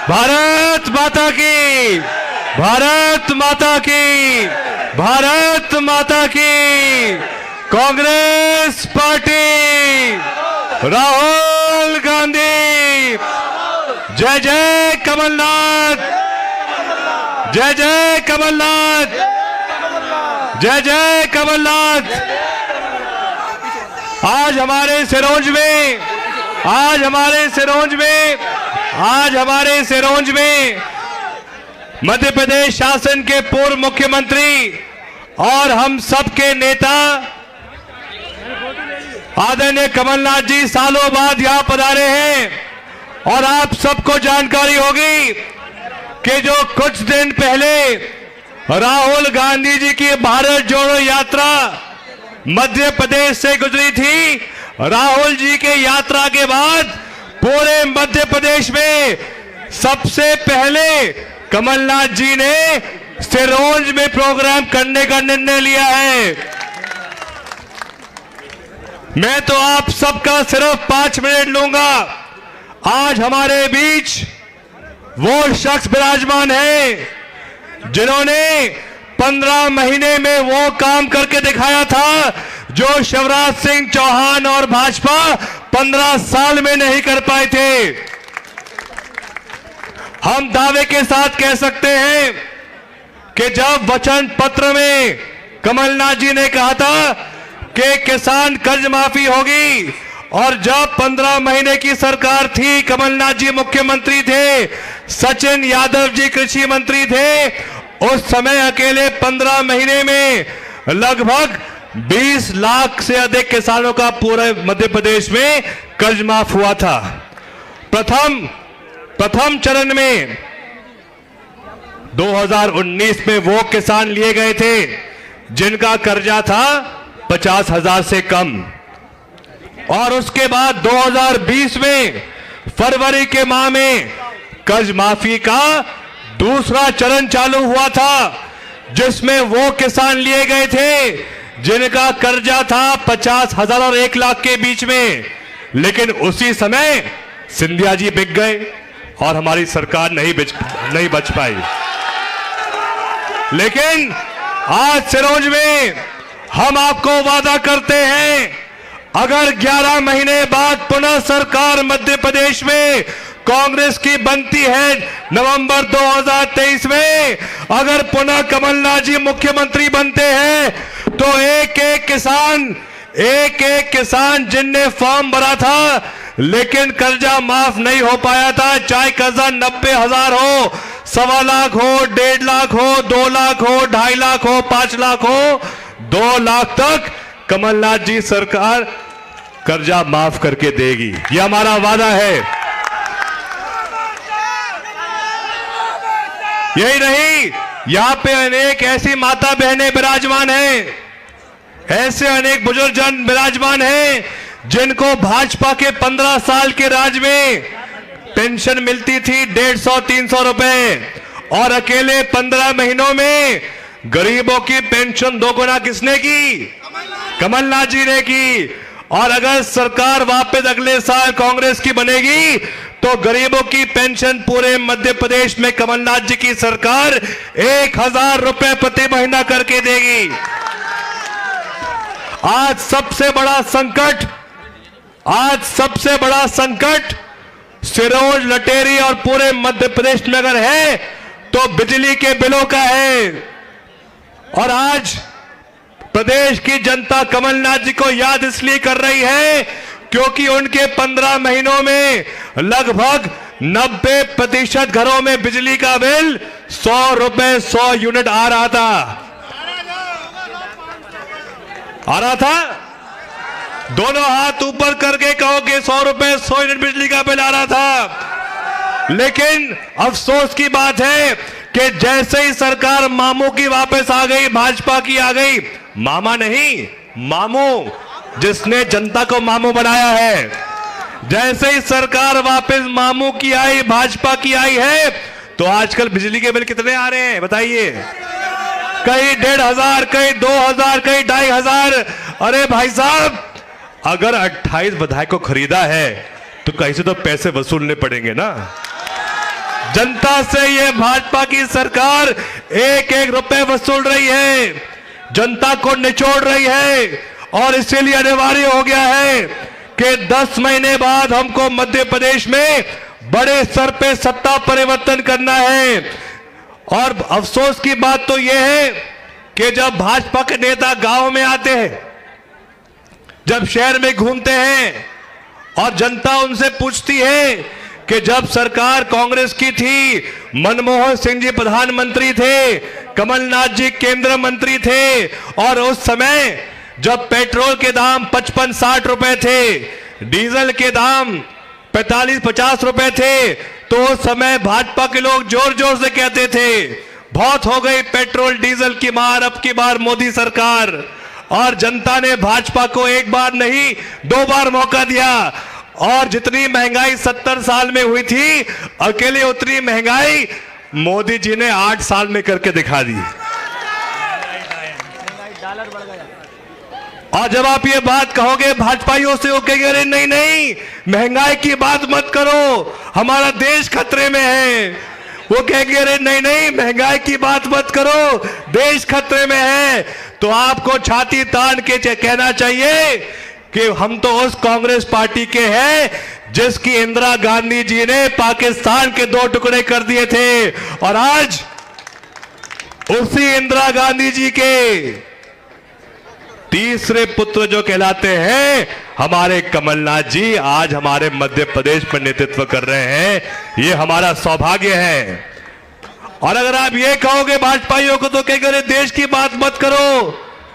भारत माता की, भारत माता की, भारत माता की। कांग्रेस पार्टी, राहुल गांधी, जय जय कमलनाथ, जय जय कमलनाथ, जय जय कमलनाथ। आज हमारे सिरोंज में मध्य प्रदेश शासन के पूर्व मुख्यमंत्री और हम सबके नेता आदरणीय कमलनाथ जी सालों बाद यहां पधारे हैं। और आप सबको जानकारी होगी कि जो कुछ दिन पहले राहुल गांधी जी की भारत जोड़ो यात्रा मध्य प्रदेश से गुजरी थी, राहुल जी के यात्रा के बाद पूरे मध्य प्रदेश में सबसे पहले कमलनाथ जी ने सिरोंज में प्रोग्राम करने का निर्णय लिया है। मैं तो आप सबका सिर्फ 5 मिनट लूंगा। आज हमारे बीच वो शख्स विराजमान है जिन्होंने 15 महीने में वो काम करके दिखाया था जो शिवराज सिंह चौहान और भाजपा 15 साल में नहीं कर पाए थे। हम दावे के साथ कह सकते हैं कि जब वचन पत्र में कमलनाथ जी ने कहा था कि किसान कर्ज माफी होगी, और जब 15 महीने की सरकार थी, कमलनाथ जी मुख्यमंत्री थे, सचिन यादव जी कृषि मंत्री थे, उस समय अकेले 15 महीने में लगभग 20 लाख से अधिक किसानों का पूरे मध्य प्रदेश में कर्ज माफ हुआ था। प्रथम चरण में 2019 में वो किसान लिए गए थे जिनका कर्जा था 50,000 से कम, और उसके बाद 2020 में फरवरी के माह में कर्ज माफी का दूसरा चरण चालू हुआ था जिसमें वो किसान लिए गए थे जिनका कर्जा था 50,000 और 1 लाख के बीच में। लेकिन उसी समय सिंधिया जी बिक गए और हमारी सरकार नहीं बच पाई। लेकिन आज सिरोंज में हम आपको वादा करते हैं, अगर 11 महीने बाद पुनः सरकार मध्य प्रदेश में कांग्रेस की बनती है नवंबर 2023 में, अगर पुनः कमलनाथ जी मुख्यमंत्री बनते हैं, तो एक एक किसान जिनने फॉर्म भरा था लेकिन कर्जा माफ नहीं हो पाया था, चाहे कर्जा 90,000 हो, 1.25 लाख हो, 1.5 लाख हो, 2 लाख हो, 2.5 लाख हो, 5 लाख हो, 2 लाख तक कमलनाथ जी सरकार कर्जा माफ करके देगी। यह हमारा वादा है। यही नहीं, यहां पे अनेक ऐसी माता बहनें विराजमान हैं, ऐसे अनेक बुजुर्ग जन विराजमान हैं जिनको भाजपा के 15 साल के राज में पेंशन मिलती थी 150-300 रुपए, और अकेले 15 महीनों में गरीबों की पेंशन 2 गुना किसने की? कमलनाथ जी ने की। और अगर सरकार वापस अगले साल कांग्रेस की बनेगी तो गरीबों की पेंशन पूरे मध्य प्रदेश में कमलनाथ जी की सरकार 1,000 रुपए प्रति महीना करके देगी। आज सबसे बड़ा संकट सिरोंज, लटेरी और पूरे मध्य प्रदेश में अगर है तो बिजली के बिलों का है। और आज प्रदेश की जनता कमलनाथ जी को याद इसलिए कर रही है क्योंकि उनके 15 महीनों में लगभग 90% घरों में बिजली का बिल 100 रुपए 100 यूनिट आ रहा था। दोनों हाथ ऊपर करके कहो कि 100 रुपए 100 यूनिट बिजली का बिल आ रहा था। लेकिन अफसोस की बात है कि जैसे ही सरकार मामू की वापस आ गई, भाजपा की आ गई, मामा नहीं मामू, जिसने जनता को मामू बनाया है, जैसे ही सरकार वापस मामू की आई, भाजपा की आई है, तो आजकल बिजली के बिल कितने आ रहे हैं बताइए? कहीं 1,500, कहीं 2,000, कहीं 2,500। अरे भाई साहब, अगर 28 विधायक को खरीदा है तो कहीं से तो पैसे वसूलने पड़ेंगे ना। जनता से ये भाजपा की सरकार एक एक रुपए वसूल रही है, जनता को निचोड़ रही है। और इसीलिए अनिवार्य हो गया है कि 10 महीने बाद हमको मध्य प्रदेश में बड़े स्तर पे सत्ता परिवर्तन करना है। और अफसोस की बात तो यह है कि जब भाजपा के नेता गांव में आते हैं, जब शहर में घूमते हैं और जनता उनसे पूछती है कि जब सरकार कांग्रेस की थी, मनमोहन सिंह जी प्रधानमंत्री थे, कमलनाथ जी केंद्र मंत्री थे, और उस समय जब पेट्रोल के दाम 55-60 रुपए थे, डीजल के दाम 45-50 रुपए थे, तो उस समय भाजपा के लोग जोर जोर से कहते थे बहुत हो गई पेट्रोल डीजल की मार, अब की बार मोदी सरकार। और जनता ने भाजपा को एक बार नहीं 2 बार मौका दिया, और जितनी महंगाई 70 साल में हुई थी, अकेले उतनी महंगाई मोदी जी ने 8 साल में करके दिखा दी। और जब आप ये बात कहोगे भाजपाइयों से, वो कहेंगे अरे नहीं नहीं महंगाई की बात मत करो, हमारा देश खतरे में है। वो कहेंगे अरे नहीं नहीं महंगाई की बात मत करो, देश खतरे में है। तो आपको छाती तान के कहना चाहिए कि हम तो उस कांग्रेस पार्टी के हैं जिसकी इंदिरा गांधी जी ने पाकिस्तान के 2 टुकड़े कर दिए थे, और आज उसी इंदिरा गांधी जी के तीसरे पुत्र जो कहलाते हैं हमारे कमलनाथ जी, आज हमारे मध्य प्रदेश पर नेतृत्व कर रहे हैं। ये हमारा सौभाग्य है। और अगर आप ये कहोगे भाजपाइयों को, तो कहेंगे अरे देश की बात मत करो,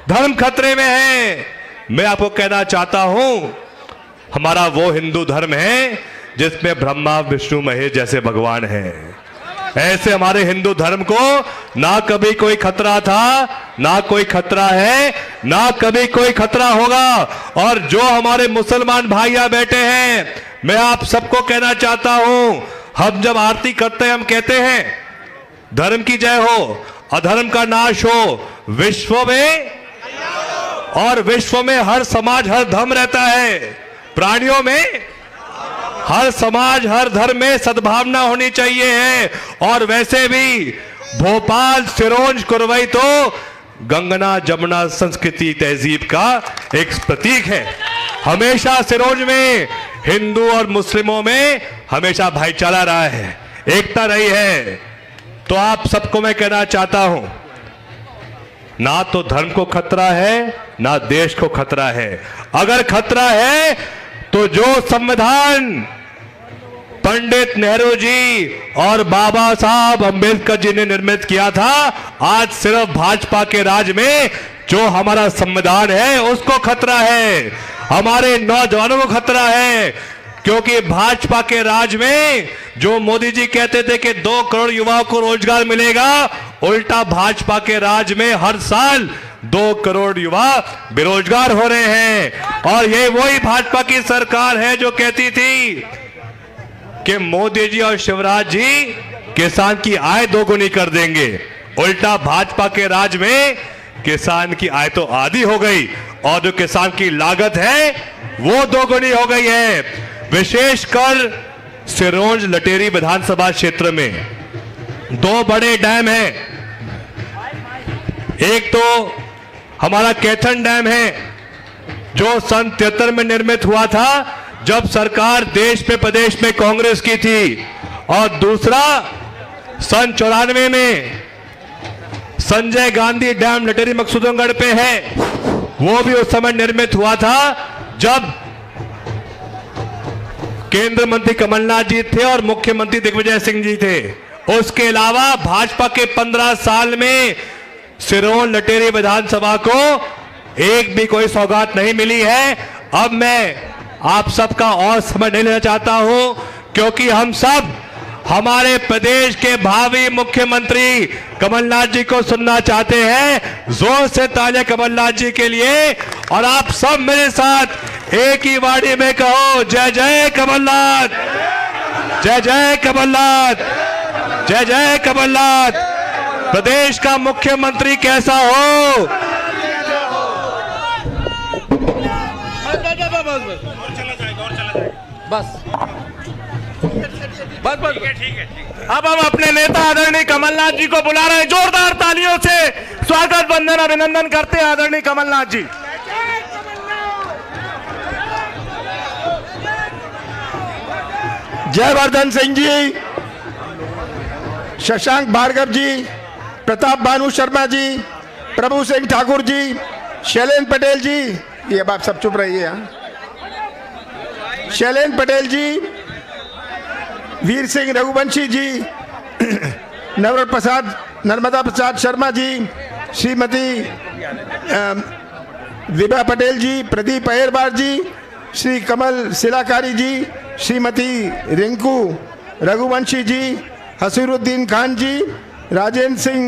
धर्म खतरे में है। मैं आपको कहना चाहता हूं, हमारा वो हिंदू धर्म है जिसमें ब्रह्मा विष्णु महेश जैसे भगवान हैं। ऐसे हमारे हिंदू धर्म को ना कभी कोई खतरा था, ना कोई खतरा है, ना कभी कोई खतरा होगा। और जो हमारे मुसलमान भाइयां बैठे हैं, मैं आप सबको कहना चाहता हूं, हम जब आरती करते हैं हम कहते हैं धर्म की जय हो, अधर्म का नाश हो, विश्व में, और विश्व में हर समाज हर धर्म रहता है। प्राणियों में हर समाज हर धर्म में सद्भावना होनी चाहिए है। और वैसे भी भोपाल, सिरोंज, कुरवई तो गंगना जमुना संस्कृति तहजीब का एक प्रतीक है। हमेशा सिरोंज में हिंदू और मुस्लिमों में हमेशा भाईचारा रहा है, एकता रही है। तो आप सबको मैं कहना चाहता हूं, ना तो धर्म को खतरा है, ना देश को खतरा है। अगर खतरा है तो जो संविधान पंडित नेहरू जी और बाबा साहब अंबेडकर जी ने निर्मित किया था, आज सिर्फ भाजपा के राज में जो हमारा संविधान है उसको खतरा है, हमारे नौजवानों को खतरा है। क्योंकि भाजपा के राज में जो मोदी जी कहते थे कि 2 करोड़ युवाओं को रोजगार मिलेगा, उल्टा भाजपा के राज में हर साल 2 करोड़ युवा बेरोजगार हो रहे हैं। और ये वही भाजपा की सरकार है जो कहती थी कि मोदी जी और शिवराज जी किसान की आय 2 गुनी कर देंगे। उल्टा भाजपा के राज में किसान की आय तो आधी हो गई, और जो किसान की लागत है वो 2 गुनी हो गई है। विशेषकर सिरोंज लटेरी विधानसभा क्षेत्र में 2 बड़े डैम हैं। एक तो हमारा कैथन डैम है जो सन 73 में निर्मित हुआ था जब सरकार देश में प्रदेश में कांग्रेस की थी, और दूसरा सन 94 में संजय गांधी डैम लटेरी मकसूदनगढ़ पे है। वो भी उस समय निर्मित हुआ था जब केंद्र मंत्री कमलनाथ जी थे और मुख्यमंत्री दिग्विजय सिंह जी थे। उसके अलावा भाजपा के 15 साल में सिरोंज लटेरी विधानसभा को एक भी कोई सौगात नहीं मिली है। अब मैं आप सबका और समय नहीं लेना चाहता हूं, क्योंकि हम सब हमारे प्रदेश के भावी मुख्यमंत्री कमलनाथ जी को सुनना चाहते हैं। जोर से तालियां कमलनाथ जी के लिए। और आप सब मेरे साथ एक ही वाणी में कहो, जय जय कमलनाथ, जय जय कमलनाथ, जय जय कमलनाथ। प्रदेश का मुख्यमंत्री कैसा हो, बस बस बस ठीक है। अब हम अपने नेता आदरणीय कमलनाथ जी को बुला रहे हैं, जोरदार तालियों से स्वागत वंदन अभिनंदन करते हैं आदरणीय कमलनाथ जी। जयवर्धन सिंह जी, शशांक भार्गव जी, प्रताप भानु शर्मा जी, प्रभु सिंह ठाकुर जी, शैलेंद्र पटेल जी, ये अब आप सब चुप रहिए। यहाँ शैलेंद्र पटेल जी, वीर सिंह रघुवंशी जी, नर्मदा प्रसाद शर्मा जी, श्रीमती विभा पटेल जी, प्रदीप अहिरवार जी, श्री कमल सिलाकारी जी, श्रीमती रिंकू रघुवंशी जी, हसीरुद्दीन खान जी, राजेंद्र सिंह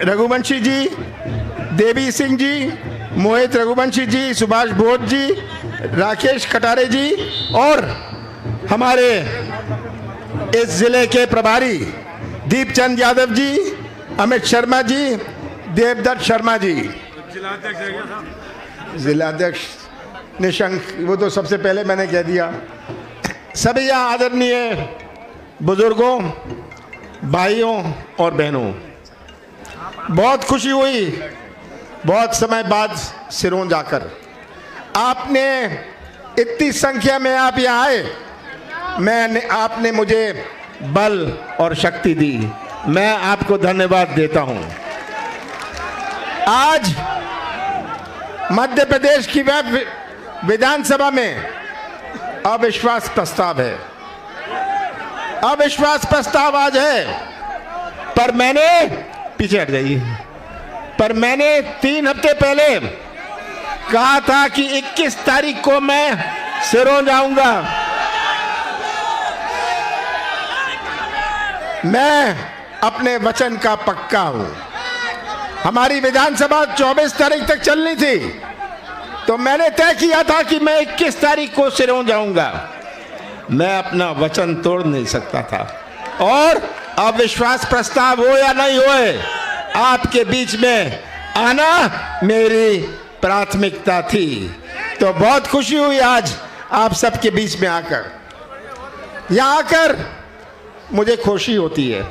रघुवंशी जी, देवी सिंह जी, मोहित रघुवंशी जी, सुभाष भोट जी, राकेश कटारे जी और हमारे इस जिले के प्रभारी दीपचंद यादव जी, अमित शर्मा जी, देवदत्त शर्मा जी, जिलाध्यक्ष निशंक, वो तो सबसे पहले मैंने कह दिया। सभी यहाँ आदरणीय बुजुर्गों, भाइयों और बहनों, बहुत खुशी हुई बहुत समय बाद सिरोंज आकर। आपने इतनी संख्या में आप यहाँ आए, आपने मुझे बल और शक्ति दी, मैं आपको धन्यवाद देता हूँ। आज मध्य प्रदेश की विधानसभा में अविश्वास प्रस्ताव है, अविश्वास प्रस्ताव आज है, पर मैंने पीछे हट जाइए, पर मैंने 3 हफ्ते पहले कहा था कि 21 तारीख को मैं सिरोंज आऊंगा। मैं अपने वचन का पक्का हूं। हमारी विधानसभा 24 तारीख तक चलनी थी, तो मैंने तय किया था कि मैं 21 तारीख को सिरोंज आऊंगा। मैं अपना वचन तोड़ नहीं सकता था, और अविश्वास प्रस्ताव हो या नहीं होए, आपके बीच में आना मेरी प्राथमिकता थी। तो बहुत खुशी हुई आज आप सबके बीच में आकर। यहाँ आकर मुझे खुशी होती है,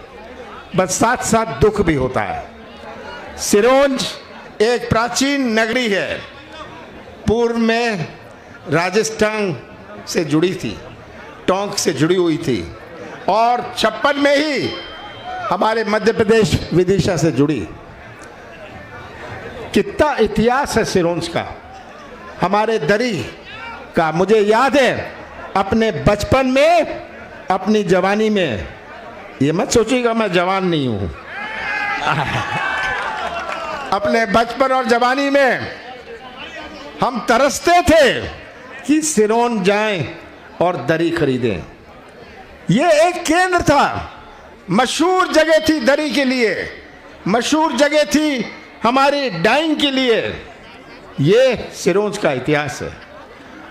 बस साथ साथ दुख भी होता है। सिरोंज एक प्राचीन नगरी है, पूर्व में राजस्थान से जुड़ी थी, टोंक से जुड़ी हुई थी, और 56 में ही हमारे मध्य प्रदेश विदिशा से जुड़ी। कितना इतिहास है सिरोंज का, हमारे दरी का। मुझे याद है अपने बचपन में, अपनी जवानी में, ये मत सोचिएगा मैं जवान नहीं हूं, अपने बचपन और जवानी में हम तरसते थे कि सिरोंज जाएं और दरी खरीदें। ये एक केंद्र था, मशहूर जगह थी दरी के लिए, मशहूर जगह थी हमारी डाइंग के लिए। ये सिरोंज का इतिहास है,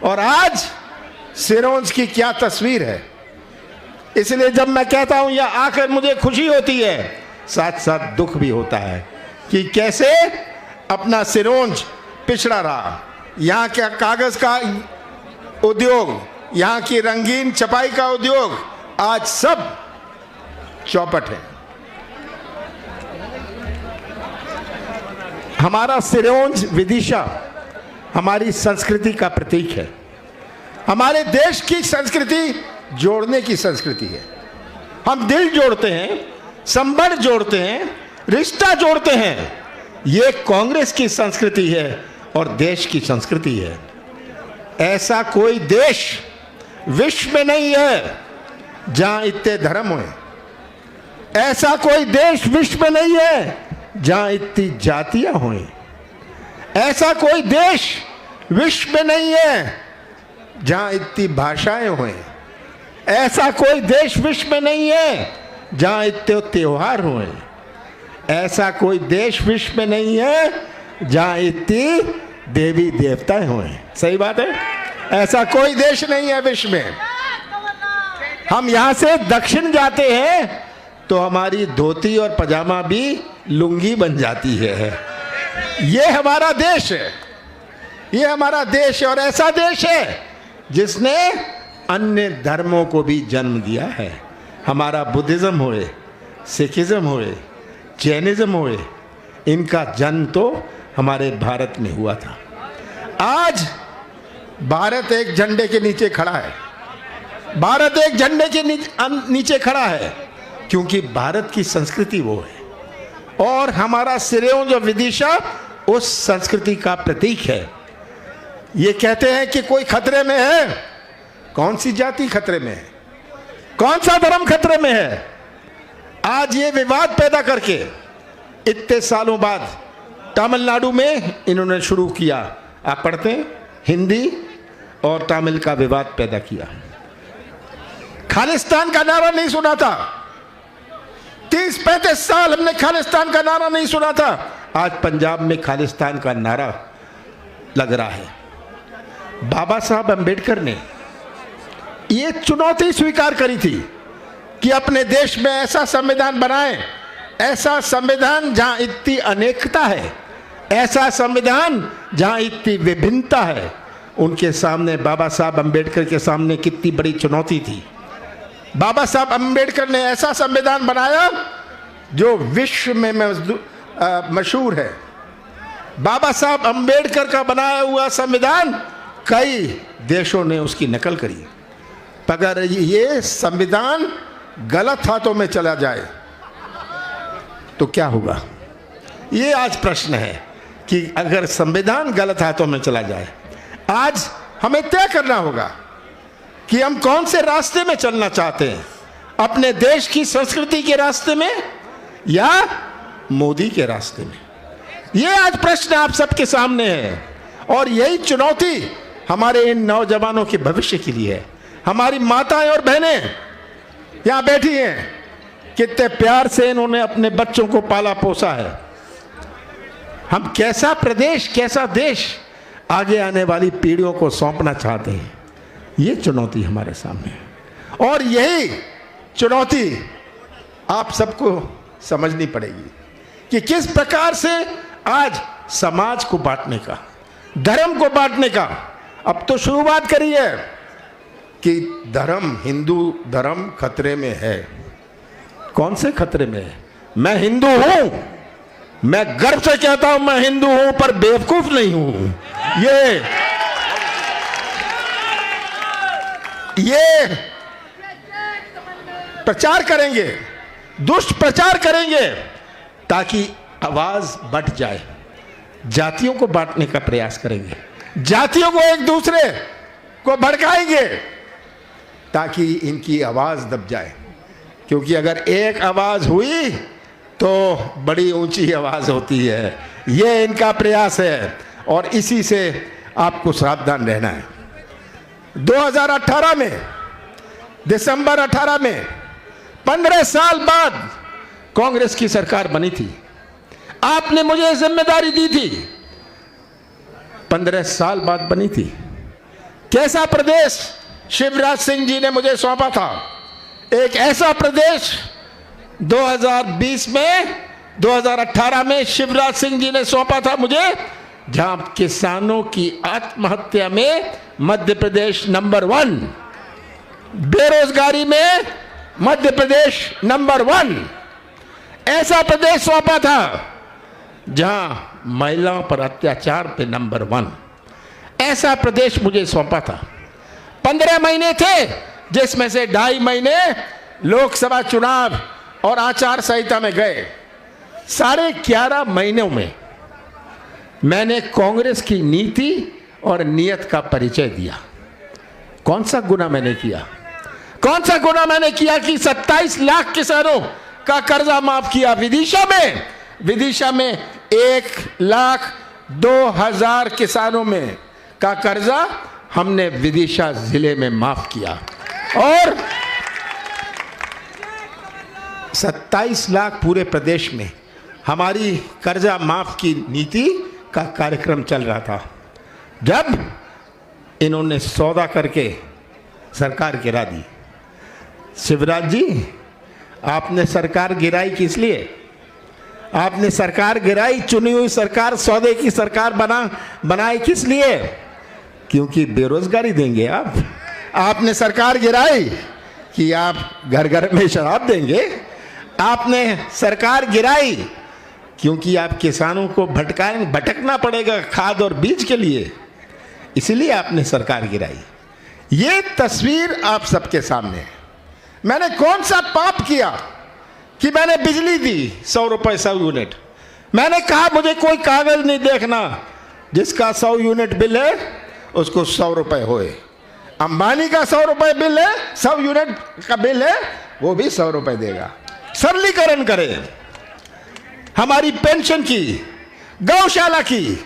और आज सिरोंज की क्या तस्वीर है। इसलिए जब मैं कहता हूं यहाँ आकर मुझे खुशी होती है, साथ साथ दुख भी होता है कि कैसे अपना सिरोंज पिछड़ा रहा। यहाँ का कागज का उद्योग, यहाँ की रंगीन छपाई का उद्योग आज सब चौपट है। हमारा सिरोंज विदिशा हमारी संस्कृति का प्रतीक है, हमारे देश की संस्कृति जोड़ने की संस्कृति है। हम दिल जोड़ते हैं, संबंध जोड़ते हैं, रिश्ता जोड़ते हैं। ये कांग्रेस की संस्कृति है और देश की संस्कृति है। ऐसा कोई देश विश्व में नहीं है जहां इतने धर्म हों। ऐसा कोई देश विश्व में नहीं है जहां इतनी जातियां हों। ऐसा कोई देश विश्व में नहीं है जहां इतनी भाषाएं हों। ऐसा कोई देश विश्व में नहीं है जहां इतने त्योहार हों। ऐसा कोई देश विश्व में नहीं है जहां इतनी देवी देवताएं हों। सही बात है, ऐसा कोई देश नहीं है विश्व में। हम यहां से दक्षिण जाते हैं तो हमारी धोती और पजामा भी लुंगी बन जाती है। ये हमारा देश है, ये हमारा देश है, और ऐसा देश है जिसने अन्य धर्मों को भी जन्म दिया है। हमारा बुद्धिज़्म होए, सिखिज़्म होए, जैनिज़्म होए, इनका जन्म तो हमारे भारत में हुआ था। आज भारत एक झंडे के नीचे खड़ा है। भारत एक झंडे के नीचे खड़ा है क्योंकि भारत की संस्कृति वो है और हमारा सिरों जो विदिशा उस संस्कृति का प्रतीक है। ये कहते हैं कि कोई खतरे में है। कौन सी जाति खतरे में है? कौन सा धर्म खतरे में है? आज ये विवाद पैदा करके इतने सालों बाद तमिलनाडु में इन्होंने शुरू किया। आप पढ़ते हैं, हिंदी और तमिल का विवाद पैदा किया। खालिस्तान का नारा नहीं सुना था। 30-35 साल हमने खालिस्तान का नारा नहीं सुना था। आज पंजाब में खालिस्तान का नारा लग रहा है। बाबा साहब अंबेडकर ने ये चुनौती स्वीकार करी थी कि अपने देश में ऐसा संविधान बनाएं, ऐसा संविधान जहां इतनी अनेकता है, ऐसा संविधान जहां इतनी विभिन्नता है। उनके सामने, बाबा साहब अंबेडकर के सामने कितनी बड़ी चुनौती थी। बाबा साहब अंबेडकर ने ऐसा संविधान बनाया जो विश्व में मशहूर है। बाबा साहब अंबेडकर का बनाया हुआ संविधान कई देशों ने उसकी नकल करी। अगर ये संविधान गलत हाथों में चला जाए तो क्या होगा? ये आज प्रश्न है कि अगर संविधान गलत हाथों में चला जाए, आज हमें तय करना होगा कि हम कौन से रास्ते में चलना चाहते हैं, अपने देश की संस्कृति के रास्ते में या मोदी के रास्ते में। ये आज प्रश्न आप सबके सामने है और यही चुनौती हमारे इन नौजवानों के भविष्य के लिए है। हमारी माताएं और बहनें यहां बैठी हैं, कितने प्यार से इन्होंने अपने बच्चों को पाला पोसा है। हम कैसा प्रदेश, कैसा देश आगे आने वाली पीढ़ियों को सौंपना चाहते हैं, ये चुनौती हमारे सामने है। और यही चुनौती आप सबको समझनी पड़ेगी कि किस प्रकार से आज समाज को बांटने का, धर्म को बांटने का अब तो शुरुआत करी है कि धर्म, हिंदू धर्म खतरे में है। कौन से खतरे में है? मैं हिंदू हूं, मैं गर्व से कहता हूं मैं हिंदू हूं, पर बेवकूफ नहीं हूं। ये प्रचार करेंगे, दुष्ट प्रचार करेंगे ताकि आवाज बढ़ जाए। जातियों को बांटने का प्रयास करेंगे, जातियों को एक दूसरे को भड़काएंगे ताकि इनकी आवाज दब जाए। क्योंकि अगर एक आवाज हुई तो बड़ी ऊंची आवाज होती है। ये इनका प्रयास है और इसी से आपको सावधान रहना है। 2018 में, दिसंबर 18 में, 15 साल बाद कांग्रेस की सरकार बनी थी। आपने मुझे जिम्मेदारी दी थी, 15 साल बाद बनी थी। कैसा प्रदेश शिवराज सिंह जी ने मुझे सौंपा था? एक ऐसा प्रदेश 2020 में, 2018 में शिवराज सिंह जी ने सौंपा था मुझे, जहां किसानों की आत्महत्या में मध्य प्रदेश नंबर 1, बेरोजगारी में मध्य प्रदेश नंबर 1, ऐसा प्रदेश सौंपा था जहां महिलाओं पर अत्याचार पे नंबर 1, ऐसा प्रदेश मुझे सौंपा था। 15 महीने थे जिसमें से 2.5 महीने लोकसभा चुनाव और आचार संहिता में गए। 11.5 महीनों में मैंने कांग्रेस की नीति और नीयत का परिचय दिया। कौन सा गुनाह मैंने किया? कौन सा गुनाह मैंने किया कि 27 लाख किसानों का कर्जा माफ किया? विदिशा में 1,02,000 किसानों में का कर्जा हमने विदिशा जिले में माफ किया और 27 लाख पूरे प्रदेश में हमारी कर्जा माफ की नीति का कार्यक्रम चल रहा था। जब इन्होंने सौदा करके सरकार गिरा दी। शिवराज जी, आपने सरकार गिराई किस लिए? आपने सरकार गिराई, चुनी हुई सरकार, सौदे की सरकार बनाई किस लिए? क्योंकि बेरोजगारी देंगे आप, आपने सरकार गिराई कि आप घर घर में शराब देंगे। आपने सरकार गिराई क्योंकि आप किसानों को भटकना पड़ेगा खाद और बीज के लिए, इसीलिए आपने सरकार गिराई। ये तस्वीर आप सबके सामने है। मैंने कौन सा पाप किया कि मैंने बिजली दी 100 रुपए 100 यूनिट। मैंने कहा मुझे कोई कागज नहीं देखना, जिसका 100 यूनिट बिल है उसको 100 रुपए होए। अंबानी का 100 रुपए बिल है, 100 यूनिट का बिल है, वो भी 100 रुपए देगा। सरलीकरण करें। हमारी पेंशन की, गौशाला की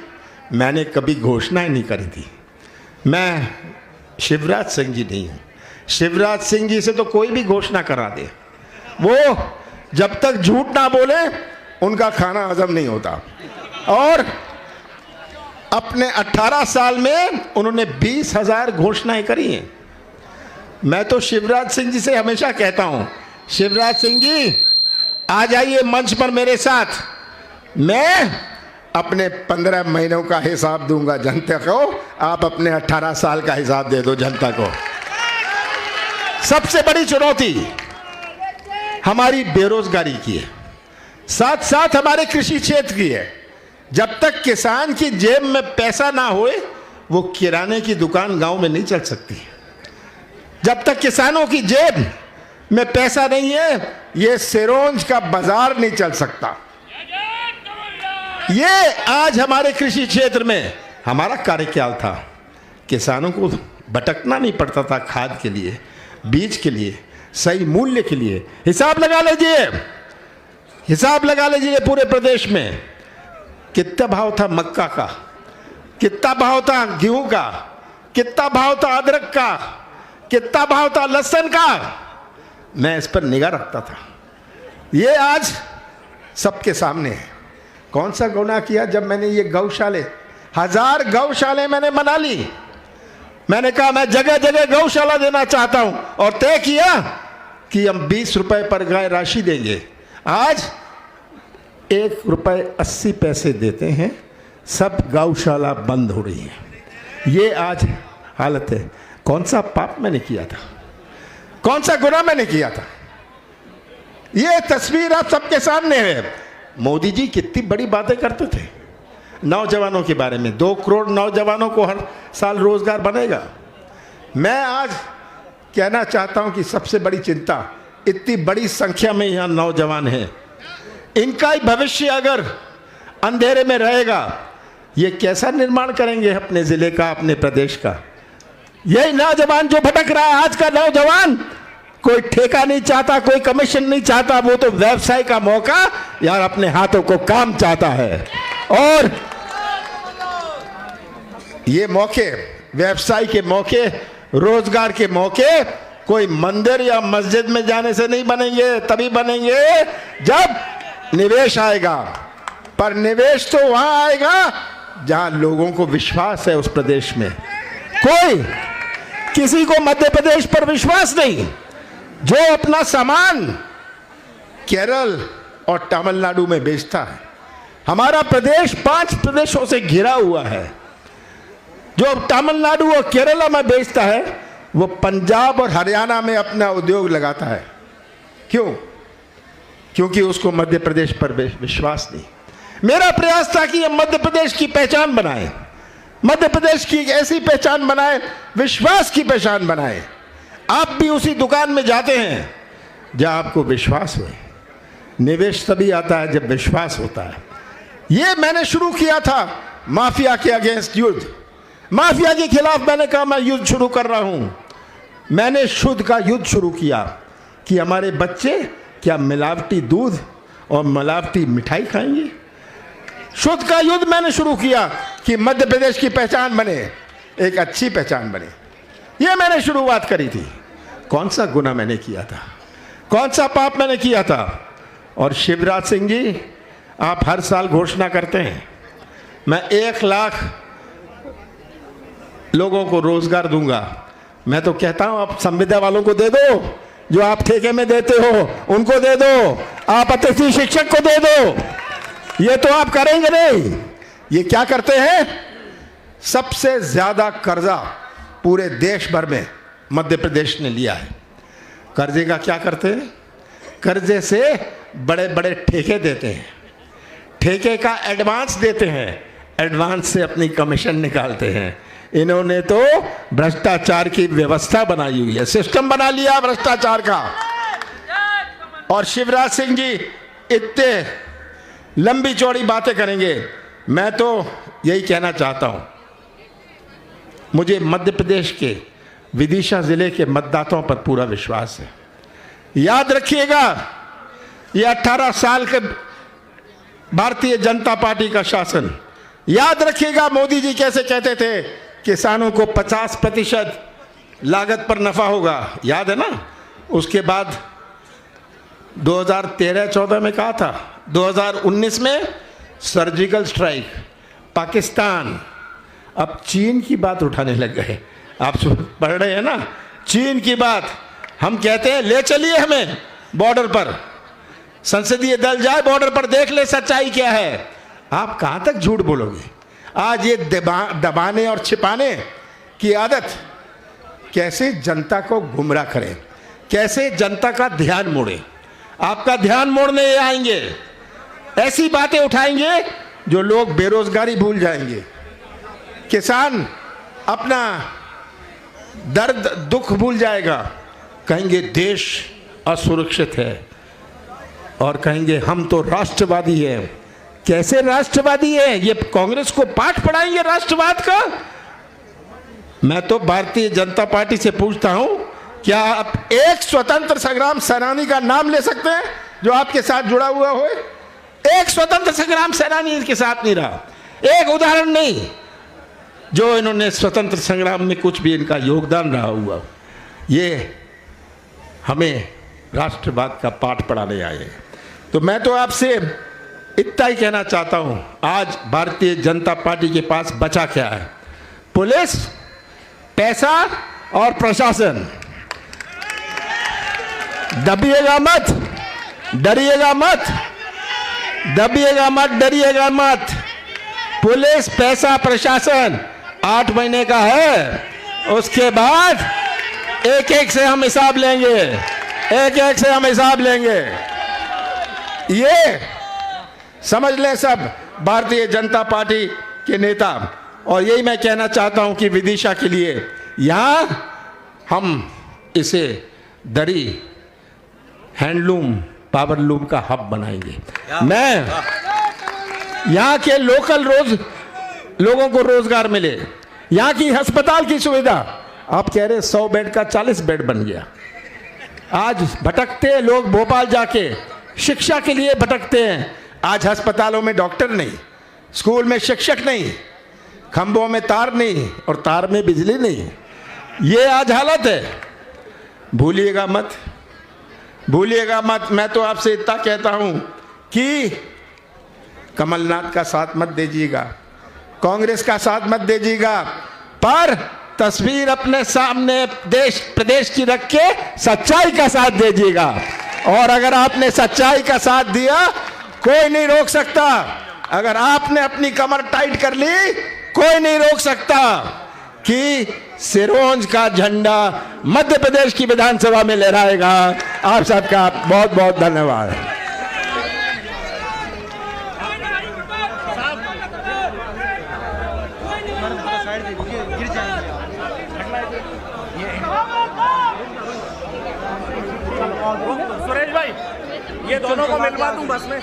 मैंने कभी घोषणाएं नहीं करी थी। मैं शिवराज सिंह जी नहीं हूं। शिवराज सिंह जी से तो कोई भी घोषणा करा दे, वो जब तक झूठ ना बोले उनका खाना हजम नहीं होता। और अपने 18 साल में उन्होंने 20,000 घोषणाएं करी हैं। मैं तो शिवराज सिंह जी से हमेशा कहता हूं, शिवराज सिंह जी आ जाइए मंच पर मेरे साथ, मैं अपने 15 महीनों का हिसाब दूंगा जनता को, आप अपने 18 साल का हिसाब दे दो जनता को। सबसे बड़ी चुनौती हमारी बेरोजगारी की है, साथ साथ हमारे कृषि क्षेत्र की है। जब तक किसान की जेब में पैसा ना होए वो किराने की दुकान गांव में नहीं चल सकती। जब तक किसानों की जेब में पैसा नहीं है ये सिरोंज का बाजार नहीं चल सकता। ये आज हमारे कृषि क्षेत्र में हमारा कार्यकाल था। किसानों को भटकना नहीं पड़ता था खाद के लिए, बीज के लिए, सही मूल्य के लिए। हिसाब लगा लीजिए, हिसाब लगा लीजिए पूरे प्रदेश में कितना भाव था मक्का का, कितना भाव था गेहूं का, कितना भाव था अदरक का, कितना भाव था लहसुन का। मैं इस पर निगाह रखता था। ये आज सबके सामने है। कौन सा गुनाह किया जब मैंने ये गौशाले, 1000 गौशाले मैंने बना ली। मैंने कहा मैं जगह जगह गौशाला देना चाहता हूं और तय किया कि हम 20 रुपए पर गाय राशि देंगे। आज 1 रुपए 80 पैसे देते हैं, सब गौशाला बंद हो रही है। ये आज हालत है। कौन सा पाप मैंने किया था, कौन सा गुनाह मैंने किया था? ये तस्वीर आप सबके सामने है। मोदी जी कितनी बड़ी बातें करते थे नौजवानों के बारे में, 2 करोड़ नौजवानों को हर साल रोजगार बनेगा। मैं आज कहना चाहता हूं कि सबसे बड़ी चिंता, इतनी बड़ी संख्या में यहां नौजवान हैं, इनका ही भविष्य अगर अंधेरे में रहेगा, ये कैसा निर्माण करेंगे अपने जिले का, अपने प्रदेश का? यही नौजवान जो भटक रहा है, आज का नौजवान कोई ठेका नहीं चाहता, कोई कमीशन नहीं चाहता, वो तो व्यवसाय का मौका यार अपने हाथों को काम चाहता है। और ये मौके, व्यवसाय के मौके, रोजगार के मौके कोई मंदिर या मस्जिद में जाने से नहीं बनेंगे, तभी बनेंगे जब निवेश आएगा। पर निवेश तो वहां आएगा जहां लोगों को विश्वास है उस प्रदेश में। कोई किसी को मध्य प्रदेश पर विश्वास नहीं, जो अपना सामान केरल और तमिलनाडु में बेचता है। हमारा प्रदेश 5 प्रदेशों से घिरा हुआ है। जो तमिलनाडु और केरला में बेचता है वो पंजाब और हरियाणा में अपना उद्योग लगाता है। क्यों? क्योंकि उसको मध्य प्रदेश पर विश्वास नहीं। मेरा प्रयास था कि हम मध्य प्रदेश की पहचान बनाएं, मध्य प्रदेश की एक ऐसी पहचान बनाएं, विश्वास की पहचान बनाएं। आप भी उसी दुकान में जाते हैं जहां आपको विश्वास हो। निवेश तभी आता है जब विश्वास होता है। ये मैंने शुरू किया था माफिया के अगेंस्ट युद्ध। माफिया के खिलाफ मैंने कहा मैं युद्ध शुरू कर रहा हूं। मैंने शुद्ध का युद्ध शुरू किया कि हमारे बच्चे क्या मिलावटी दूध और मिलावटी मिठाई खाएंगे। शुद्ध का युद्ध मैंने शुरू किया कि मध्य प्रदेश की पहचान बने, एक अच्छी पहचान बने। ये मैंने शुरुआत करी थी। कौन सा गुनाह मैंने किया था, कौन सा पाप मैंने किया था? और शिवराज सिंह जी, आप हर साल घोषणा करते हैं मैं 1 लाख लोगों को रोजगार दूंगा। मैं तो कहता हूं आप संविदा वालों को दे दो, जो आप ठेके में देते हो उनको दे दो, आप अतिथि शिक्षक को दे दो। ये तो आप करेंगे नहीं। ये क्या करते हैं? सबसे ज्यादा कर्जा पूरे देश भर में मध्य प्रदेश ने लिया है। कर्जे का क्या करते हैं? कर्जे से बड़े बड़े ठेके देते हैं, ठेके का एडवांस देते हैं, एडवांस से अपनी कमीशन निकालते हैं। इन्होंने तो भ्रष्टाचार की व्यवस्था बनाई हुई है, सिस्टम बना लिया भ्रष्टाचार का। और शिवराज सिंह जी इतने लंबी चौड़ी बातें करेंगे। मैं तो यही कहना चाहता हूं, मुझे मध्य प्रदेश के विदिशा जिले के मतदाताओं पर पूरा विश्वास है। याद रखिएगा, ये 18 साल के भारतीय जनता पार्टी का शासन। याद रखिएगा मोदी जी कैसे कहते थे किसानों को 50% लागत पर नफा होगा, याद है ना? उसके बाद 2013-14 में कहा था, 2019 में सर्जिकल स्ट्राइक, पाकिस्तान। अब चीन की बात उठाने लग गए। आप पढ़ रहे हैं ना, चीन की बात। हम कहते हैं ले चलिए हमें बॉर्डर पर, संसदीय दल जाए बॉर्डर पर, देख ले सच्चाई क्या है। आप कहां तक झूठ बोलोगे? आज ये दबाने और छिपाने की आदत कैसे जनता को गुमराह करे, कैसे जनता का ध्यान मोड़े। आपका ध्यान मोड़ने ये आएंगे, ऐसी बातें उठाएंगे जो लोग बेरोजगारी भूल जाएंगे, किसान अपना दर्द दुख भूल जाएगा, कहेंगे देश असुरक्षित है, और कहेंगे हम तो राष्ट्रवादी हैं। कैसे राष्ट्रवादी है? ये कांग्रेस को पाठ पढ़ाएंगे राष्ट्रवाद का? मैं तो भारतीय जनता पार्टी से पूछता हूं, क्या आप एक स्वतंत्र संग्राम सेनानी का नाम ले सकते हैं जो आपके साथ जुड़ा हुआ हो? एक स्वतंत्र संग्राम सेनानी इनके साथ नहीं रहा, एक उदाहरण नहीं जो इन्होंने स्वतंत्र संग्राम में कुछ भी इनका योगदान रहा हुआ। ये हमें राष्ट्रवाद का पाठ पढ़ाने आए हैं। तो मैं तो आपसे इतना ही कहना चाहता हूं, आज भारतीय जनता पार्टी के पास बचा क्या है? पुलिस, पैसा और प्रशासन। दबिएगा मत, डरिएगा मत, दबिएगा मत, डरिएगा मत। पुलिस, पैसा, प्रशासन 8 महीने का है, उसके बाद एक एक से हम हिसाब लेंगे, एक एक से हम हिसाब लेंगे। ये समझ लें सब भारतीय जनता पार्टी के नेता। और यही मैं कहना चाहता हूं कि विदिशा के लिए यहां हम इसे दरी हैंडलूम पावरलूम का हब बनाएंगे। मैं यहां के लोकल लोगों को रोजगार मिले, यहां की अस्पताल की सुविधा। आप कह रहे 100 बेड का 40 बेड बन गया। आज भटकते लोग भोपाल जाके शिक्षा के लिए भटकते हैं। आज अस्पतालों में डॉक्टर नहीं, स्कूल में शिक्षक नहीं, खंभों में तार नहीं और तार में बिजली नहीं। ये आज हालत है। भूलिएगा मत, भूलिएगा मत। मैं तो आपसे इतना कहता हूं कि कमलनाथ का साथ मत दीजिएगा, कांग्रेस का साथ मत दीजिएगा, पर तस्वीर अपने सामने देश प्रदेश की रख के सच्चाई का साथ दीजिएगा। और अगर आपने सच्चाई का साथ दिया, कोई नहीं रोक सकता। अगर आपने अपनी कमर टाइट कर ली, कोई नहीं रोक सकता कि सिरोंज का झंडा मध्य प्रदेश की विधानसभा में लहराएगा। आप सबका बहुत बहुत धन्यवाद। सुरेश भाई, ये दोनों को मिलवा दूं बस में।